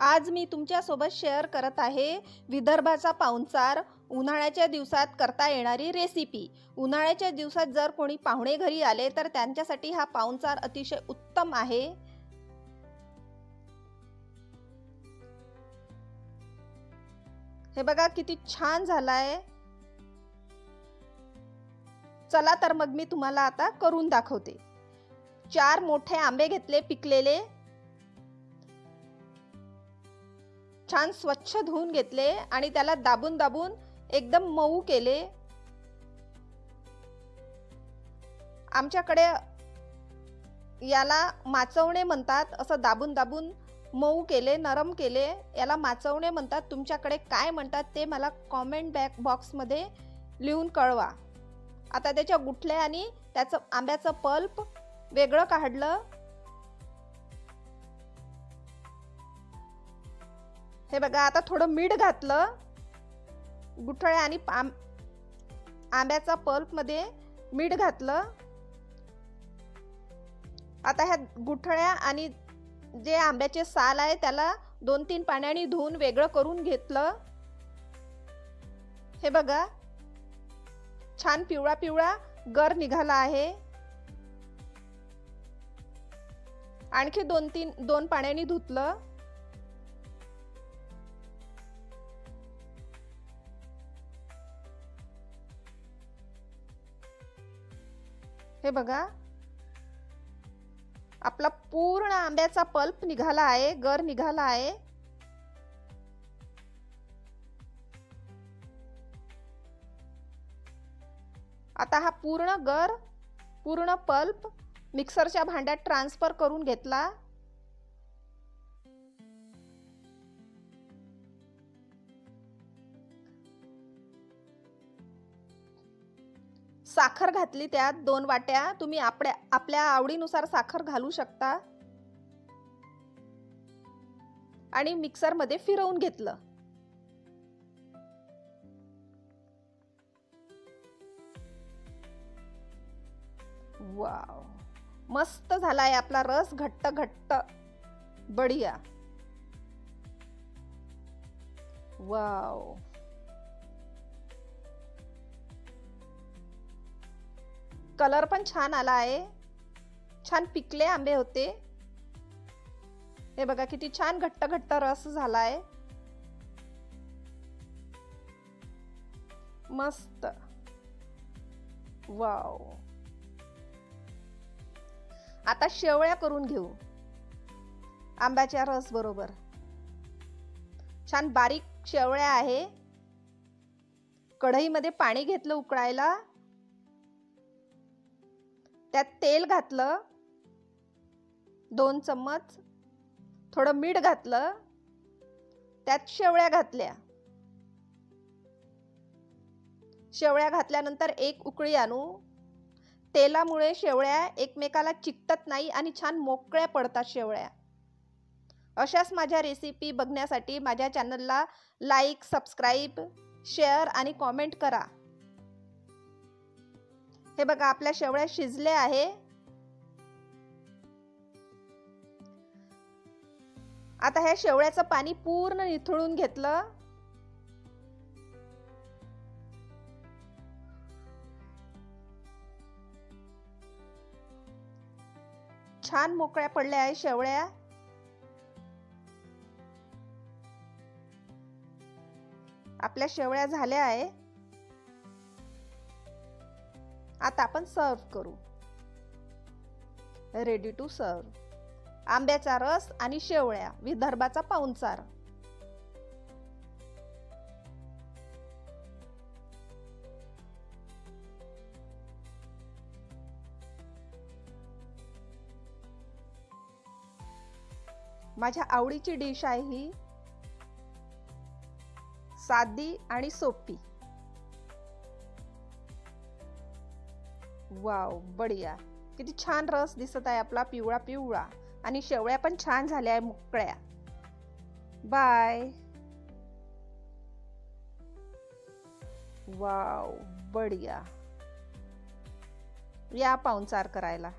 आज मी तुमच्यासोबत शेअर करत आहे विदर्भाचा पाहुणचार उन्हाळ्याच्या दिवसात करता येणारी रेसिपी। उन्हाळ्याच्या दिवसात जर कोणी पाहुणे घरी आले तर त्यांच्यासाठी हा पाहुणचार अतिशय उत्तम आहे। हे बघा किती छान झालाय। चला तर मग मी तुम्हाला आता करून दाखवते। 4 मोठे आंबे घेतले पिकलेले, छान स्वच्छ धुवून घेतले आणि त्याला दाबून दाबून एकदम मऊ केले। आमच्याकडे याला माचवणे म्हणतात। असं दाबून दाबून मऊ केले, नरम केले, याला माचवणे म्हणतात। तुमच्याकडे काय म्हणतात ते मला कमेंट बॉक्स मध्ये लिहून कळवा। आता त्याच्या गुठल्या आणि त्याचं आंब्याचं पल्प वेगळं काढलं। हे बघा आता थोडं मीठ घातलं गुठळ्या आणि आंब्याचा पल्प मध्ये मीठ घातलं। आता ह्या गुठळ्या आणि जे आंब्याचे साल आहे त्याला 2-3 पाण्याने धुवून वेगळं करून घेतलं। हे बघा छान पिवळा पिवळा गर निघाला आहे। आणखी 2 पाण्याने धुतलं। हे बघा आपला पूर्ण आंब्याचा पल्प निघाला आहे, गर निघाला आहे। आता हा पूर्ण पल्प मिक्सरच्या भांड्यात ट्रान्सफर करून घेतला। साखर घातली त्यात 2 वाट्या। तुम्ही आपल्या आवडीनुसार साखर घालू शकता आणि मिक्सर मध्ये फिरवून घेतलं। वाव, मस्त झालाय आपला रस, घट्ट घट्ट बढिया। वाव, कलर पण छान आला आहे। छान पिकले आंबे होते। हे बघा किती छान घट्ट घट्ट रस झालाय, मस्त। वाव, आता शेवळ्या करून घेऊ आंब्याच्या रस बरोबर। छान बारीक शेवळ्या आहे। कढईमध्ये पाणी घेतलं उकळायला, त्यात तेल घातलं 2 चम्मच, थोडं मीठ घातलं, त्यात शेवळ्या घातल्या। शेवळ्या घातल्यानंतर 1 उकळी आणू। तेलामुळे शेवळ्या एकमेकाला चिकटत नाही आणि छान मोकळ्या पडतात शेवळ्या। अशाच माझ्या रेसिपी बघण्यासाठी माझ्या चॅनलला लाईक, सबस्क्राइब, शेअर आणि कमेंट करा। हे बघा आपल्या शेवळ्या शिजल्या आहे। आता ह्या शेवळ्याचं पाणी पूर्ण निथळून घेतलं। छान मोकळ्या पडल्या आहे शेवळ्या। आपल्या शेवळ्या झाल्या आहे। आता आपण सर्व करू। Ready to serve. आंब्याचा रस आणि शेवळ्या, विदर्भाचा पाहुणचार। माझ्या आवडीची डिश आहे ही, साधी आणि सोपी। वाव, बढिया। किती छान रस दिसत आहे आपला पिवळा पिवळा आणि शेवळ्या पण छान झाल्या आहे मोकळ्या। बाय। वाव, बढिया। या पाहुणचार करायला।